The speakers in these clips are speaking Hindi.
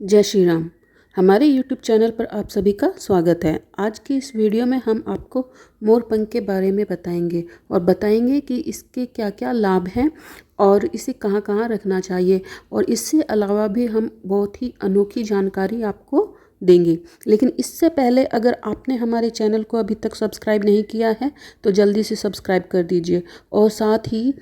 जय श्री राम। हमारे YouTube चैनल पर आप सभी का स्वागत है। आज की इस वीडियो में हम आपको मोर पंख के बारे में बताएंगे और बताएंगे कि इसके क्या क्या लाभ हैं और इसे कहाँ कहाँ रखना चाहिए, और इससे अलावा भी हम बहुत ही अनोखी जानकारी आपको देंगे। लेकिन इससे पहले अगर आपने हमारे चैनल को अभी तक सब्सक्राइब नहीं किया है तो जल्दी से सब्सक्राइब कर दीजिए और साथ ही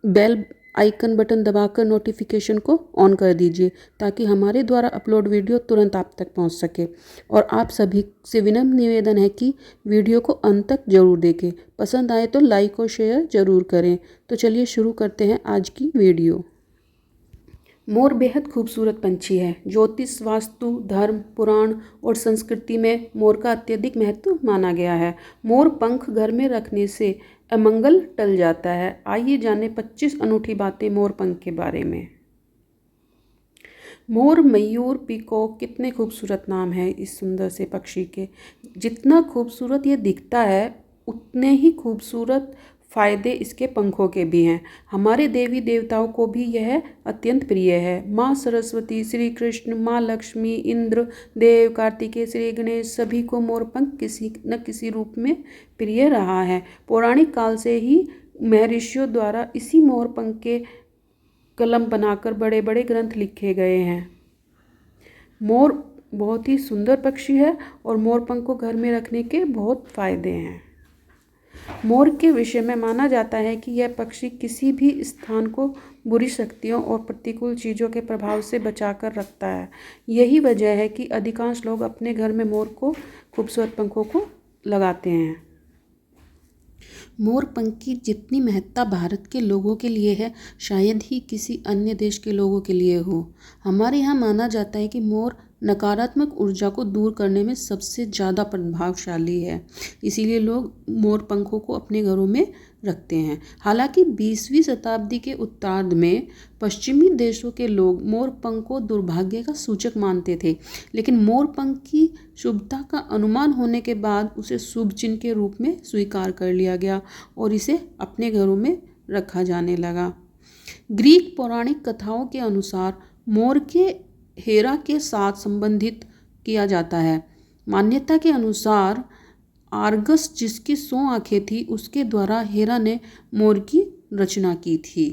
बेल आइकन बटन दबाकर नोटिफिकेशन को ऑन कर दीजिए ताकि हमारे द्वारा अपलोड वीडियो तुरंत आप तक पहुंच सके। और आप सभी से विनम्र निवेदन है कि वीडियो को अंत तक जरूर देखें। पसंद आए तो लाइक और शेयर जरूर करें। तो चलिए शुरू करते हैं आज की वीडियो। मोर बेहद खूबसूरत पंछी है। ज्योतिष, वास्तु, धर्म, पुराण और संस्कृति में मोर का अत्यधिक महत्व माना गया है। मोर पंख घर में रखने से अमंगल टल जाता है। आइए जाने 25 अनूठी बातें मोर पंख के बारे में। मोर, मयूर, पीकॉक कितने खूबसूरत नाम है इस सुंदर से पक्षी के। जितना खूबसूरत ये दिखता है उतने ही खूबसूरत फायदे इसके पंखों के भी हैं। हमारे देवी देवताओं को भी यह अत्यंत प्रिय है। माँ सरस्वती, श्री कृष्ण, माँ लक्ष्मी, इंद्र, देव, कार्तिकेय, श्री गणेश सभी को मोरपंख किसी न किसी रूप में प्रिय रहा है। पौराणिक काल से ही महर्षियों द्वारा इसी मोरपंख के कलम बनाकर बड़े बड़े ग्रंथ लिखे गए हैं। मोर बहुत ही सुंदर पक्षी है और मोरपंख को घर में रखने के बहुत फायदे हैं। मोर के विषय में माना जाता है कि यह पक्षी किसी भी स्थान को बुरी शक्तियों और प्रतिकूल चीज़ों के प्रभाव से बचाकर रखता है। यही वजह है कि अधिकांश लोग अपने घर में मोर को खूबसूरत पंखों को लगाते हैं। मोर पंख की जितनी महत्ता भारत के लोगों के लिए है शायद ही किसी अन्य देश के लोगों के लिए हो। हमारे यहाँ माना जाता है कि मोर नकारात्मक ऊर्जा को दूर करने में सबसे ज़्यादा प्रभावशाली है, इसीलिए लोग मोर पंखों को अपने घरों में रखते हैं। हालांकि 20वीं शताब्दी के उत्तरार्ध में पश्चिमी देशों के लोग मोर पंख को दुर्भाग्य का सूचक मानते थे, लेकिन मोर पंख की शुभता का अनुमान होने के बाद उसे शुभ चिन्ह के रूप में स्वीकार कर लिया गया और इसे अपने घरों में रखा जाने लगा। ग्रीक पौराणिक कथाओं के अनुसार मोर के हेरा के साथ संबंधित किया जाता है। मान्यता के अनुसार आर्गस, जिसकी 100 आंखें थी, उसके द्वारा हेरा ने मोर की रचना की थी।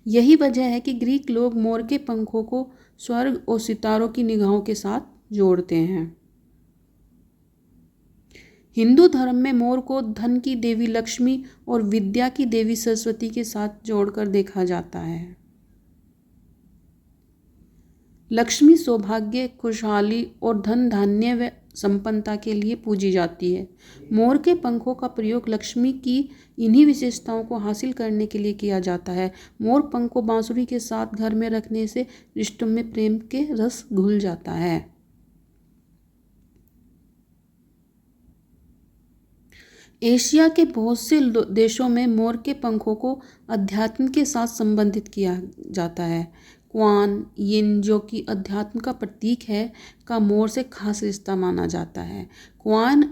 यही वजह है कि ग्रीक लोग मोर के पंखों को स्वर्ग और सितारों की निगाहों के साथ जोड़ते हैं। हिंदू धर्म में मोर को धन की देवी लक्ष्मी और विद्या की देवी सरस्वती के साथ जोड़कर देखा जाता है। लक्ष्मी सौभाग्य, खुशहाली और धन धान्य व संपन्नता के लिए पूजी जाती है। मोर के पंखों का प्रयोग लक्ष्मी की इन्हीं विशेषताओं को हासिल करने के लिए किया जाता है। मोर पंख को बांसुरी के साथ घर में रखने से रिश्तों में प्रेम के रस घुल जाता है। एशिया के बहुत से देशों में मोर के पंखों को अध्यात्म के साथ संबंधित किया जाता है। क्वान यिन, जो कि अध्यात्म का प्रतीक है, का मोर से खास रिश्ता माना जाता है। क्वान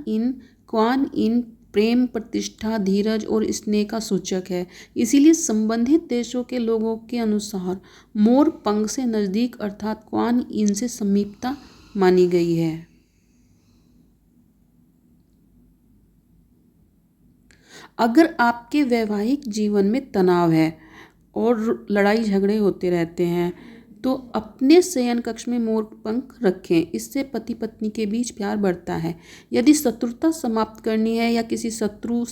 इन प्रेम, प्रतिष्ठा, धीरज और स्नेह का सूचक है। इसीलिए संबंधित देशों के लोगों के अनुसार मोर पंख से नज़दीक अर्थात क्वान इन से समीपता मानी गई है। अगर आपके वैवाहिक जीवन में तनाव है और लड़ाई झगड़े होते रहते हैं तो अपने शयन कक्ष में मोर पंख रखें। इससे पति पत्नी के बीच प्यार बढ़ता है। यदि शत्रुता समाप्त करनी है या किसी शत्रु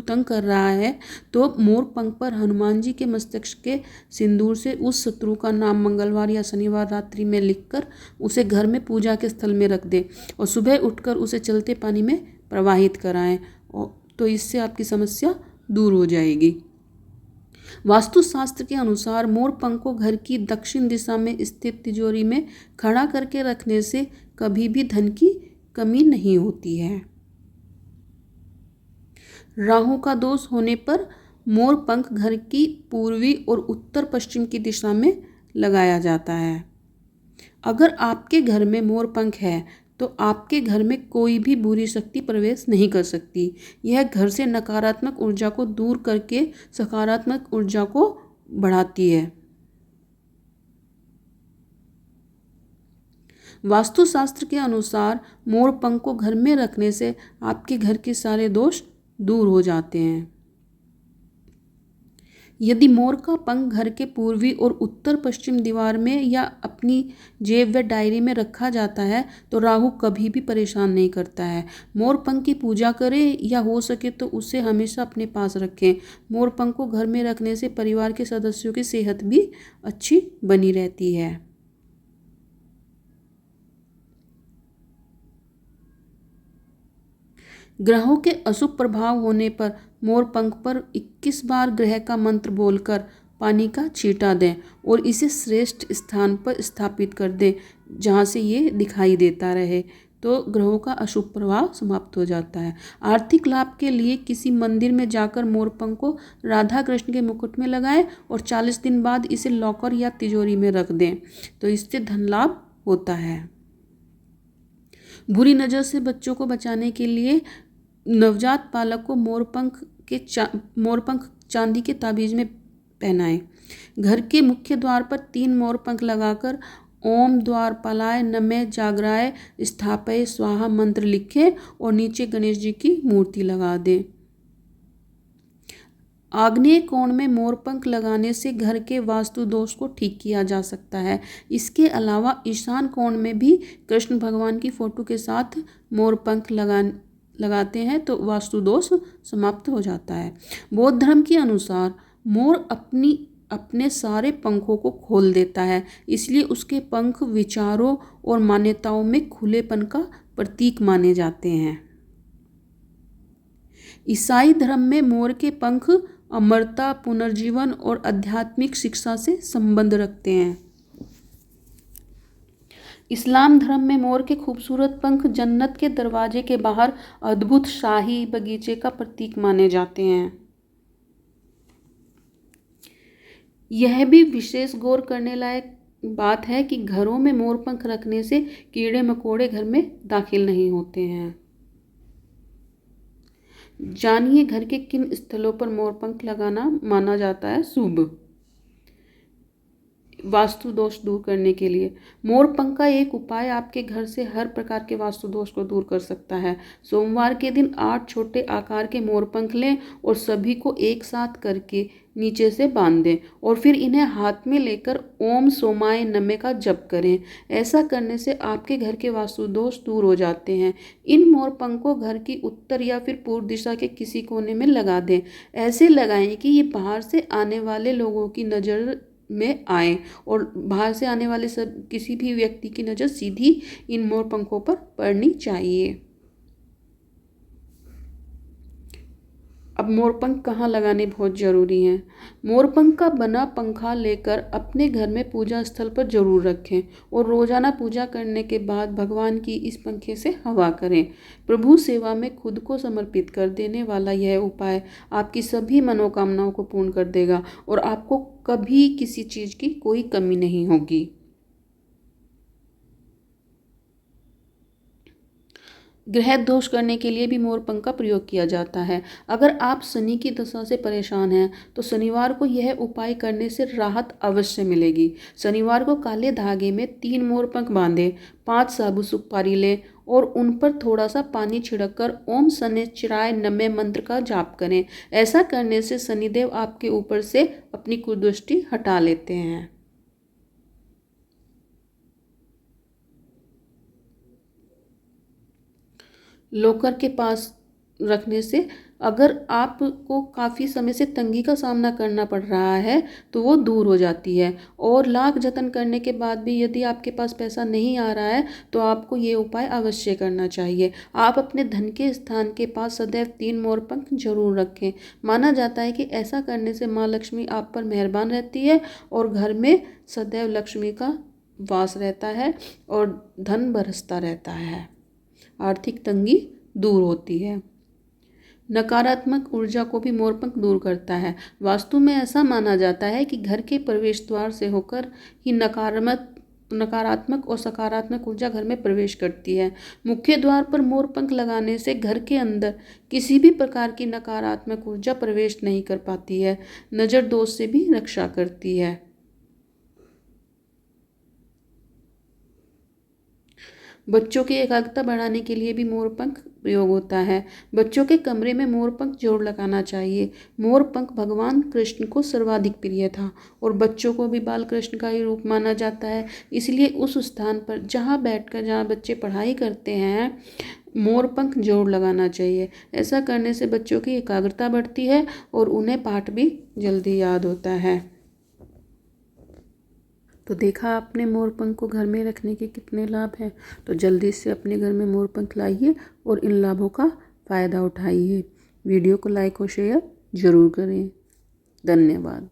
तंग कर रहा है तो मोर पंख पर हनुमान जी के मस्तक के सिंदूर से उस शत्रु का नाम मंगलवार या शनिवार रात्रि में लिखकर उसे घर में पूजा के स्थल में रख दें और सुबह उठकर उसे चलते पानी में प्रवाहित कराएं, तो इससे आपकी समस्या दूर हो जाएगी। वास्तुशास्त्र के अनुसार मोर पंख को घर की दक्षिण दिशा में स्थित तिजोरी में खड़ा करके रखने से कभी भी धन की कमी नहीं होती है। राहु का दोष होने पर मोर पंख घर की पूर्वी और उत्तर पश्चिम की दिशा में लगाया जाता है। अगर आपके घर में मोर पंख है तो आपके घर में कोई भी बुरी शक्ति प्रवेश नहीं कर सकती। यह घर से नकारात्मक ऊर्जा को दूर करके सकारात्मक ऊर्जा को बढ़ाती है। वास्तुशास्त्र के अनुसार मोर पंख को घर में रखने से आपके घर के सारे दोष दूर हो जाते हैं। यदि मोर का पंख घर के पूर्वी और उत्तर पश्चिम दीवार में या अपनी जेब व डायरी में रखा जाता है तो राहु कभी भी परेशान नहीं करता है। मोर पंख की पूजा करें या हो सके तो उसे हमेशा अपने पास रखें। मोर पंख को घर में रखने से परिवार के सदस्यों की सेहत भी अच्छी बनी रहती है। ग्रहों के अशुभ प्रभाव होने पर मोर पंख पर 21 बार ग्रह का मंत्र बोलकर पानी का छींटा दें और इसे श्रेष्ठ स्थान पर स्थापित कर दें जहां से ये दिखाई देता रहे, तो ग्रहों का अशुभ प्रभाव समाप्त हो जाता है। आर्थिक लाभ के लिए किसी मंदिर में जाकर मोर पंख को राधा कृष्ण के मुकुट में लगाएं और 40 दिन बाद इसे लॉकर या तिजोरी में रख दें, तो इससे धन लाभ होता है। बुरी नज़र से बच्चों को बचाने के लिए नवजात बालक को मोरपंख चांदी के ताबीज में पहनाएं। घर के मुख्य द्वार पर 3 मोरपंख लगाकर ओम द्वारपालाय नमः जागराय स्थापय स्वाहा मंत्र लिखें और नीचे गणेश जी की मूर्ति लगा दें। आग्नेय कोण में मोरपंख लगाने से घर के वास्तु दोष को ठीक किया जा सकता है। इसके अलावा ईशान कोण में भी कृष्ण भगवान की फोटो के साथ मोरपंख लगाते हैं तो वास्तु दोष समाप्त हो जाता है। बौद्ध धर्म के अनुसार मोर अपने सारे पंखों को खोल देता है, इसलिए उसके पंख विचारों और मान्यताओं में खुलेपन का प्रतीक माने जाते हैं। ईसाई धर्म में मोर के पंख अमरता, पुनर्जीवन और आध्यात्मिक शिक्षा से संबंध रखते हैं। इस्लाम धर्म में मोर के खूबसूरत पंख जन्नत के दरवाजे के बाहर अद्भुत शाही बगीचे का प्रतीक माने जाते हैं। यह भी विशेष गौर करने लायक बात है कि घरों में मोर पंख रखने से कीड़े मकोड़े घर में दाखिल नहीं होते हैं। जानिए घर के किन स्थलों पर मोर पंख लगाना माना जाता है शुभ। वास्तु दोष दूर करने के लिए मोर पंख का एक उपाय आपके घर से हर प्रकार के वास्तु दोष को दूर कर सकता है। सोमवार के दिन 8 छोटे आकार के मोर पंख लें और सभी को एक साथ करके नीचे से बांध दें और फिर इन्हें हाथ में लेकर ओम सोमाय नमः का जप करें। ऐसा करने से आपके घर के वास्तु दोष दूर हो जाते हैं। इन मोर पंख को घर की उत्तर या फिर पूर्व दिशा के किसी कोने में लगा दें। ऐसे लगाएं कि ये बाहर से आने वाले लोगों की नज़र में आए और बाहर से आने वाले सब किसी भी व्यक्ति की नज़र सीधी इन मोर पंखों पर पड़नी चाहिए। अब मोरपंख कहाँ लगाने बहुत ज़रूरी हैं। मोरपंख का बना पंखा लेकर अपने घर में पूजा स्थल पर जरूर रखें और रोजाना पूजा करने के बाद भगवान की इस पंखे से हवा करें। प्रभु सेवा में खुद को समर्पित कर देने वाला यह उपाय आपकी सभी मनोकामनाओं को पूर्ण कर देगा और आपको कभी किसी चीज़ की कोई कमी नहीं होगी। ग्रह दोष करने के लिए भी मोरपंख का प्रयोग किया जाता है। अगर आप शनि की दशा से परेशान हैं तो शनिवार को यह उपाय करने से राहत अवश्य मिलेगी। शनिवार को काले धागे में 3 मोरपंख बांधें, 5 साबुत सुपारी लें और उन पर थोड़ा सा पानी छिड़क कर ओम शनिश्चराय नमः मंत्र का जाप करें। ऐसा करने से शनिदेव आपके ऊपर से अपनी कुदृष्टि हटा लेते हैं। लॉकर के पास रखने से अगर आपको काफ़ी समय से तंगी का सामना करना पड़ रहा है तो वो दूर हो जाती है। और लाख जतन करने के बाद भी यदि आपके पास पैसा नहीं आ रहा है तो आपको ये उपाय अवश्य करना चाहिए। आप अपने धन के स्थान के पास सदैव 3 मोरपंख जरूर रखें। माना जाता है कि ऐसा करने से माँ लक्ष्मी आप पर मेहरबान रहती है और घर में सदैव लक्ष्मी का वास रहता है और धन बरसता रहता है। आर्थिक तंगी दूर होती है। नकारात्मक ऊर्जा को भी मोरपंख दूर करता है। वास्तु में ऐसा माना जाता है कि घर के प्रवेश द्वार से होकर ही नकारात्मक और सकारात्मक ऊर्जा घर में प्रवेश करती है। मुख्य द्वार पर मोरपंख लगाने से घर के अंदर किसी भी प्रकार की नकारात्मक ऊर्जा प्रवेश नहीं कर पाती है। नज़र दोष से भी रक्षा करती है। बच्चों की एकाग्रता बढ़ाने के लिए भी मोर पंख प्रयोग होता है। बच्चों के कमरे में मोर पंख जरूर लगाना चाहिए। मोर पंख भगवान कृष्ण को सर्वाधिक प्रिय था और बच्चों को भी बाल कृष्ण का ही रूप माना जाता है। इसलिए उस स्थान पर जहाँ बच्चे पढ़ाई करते हैं, मोर पंख जरूर लगाना चाहिए। ऐसा करने से बच्चों की एकाग्रता बढ़ती है और उन्हें पाठ भी जल्दी याद होता है। तो देखा आपने मोर पंख को घर में रखने के कितने लाभ हैं। तो जल्दी से अपने घर में मोर पंख लाइए और इन लाभों का फ़ायदा उठाइए। वीडियो को लाइक और शेयर ज़रूर करें। धन्यवाद।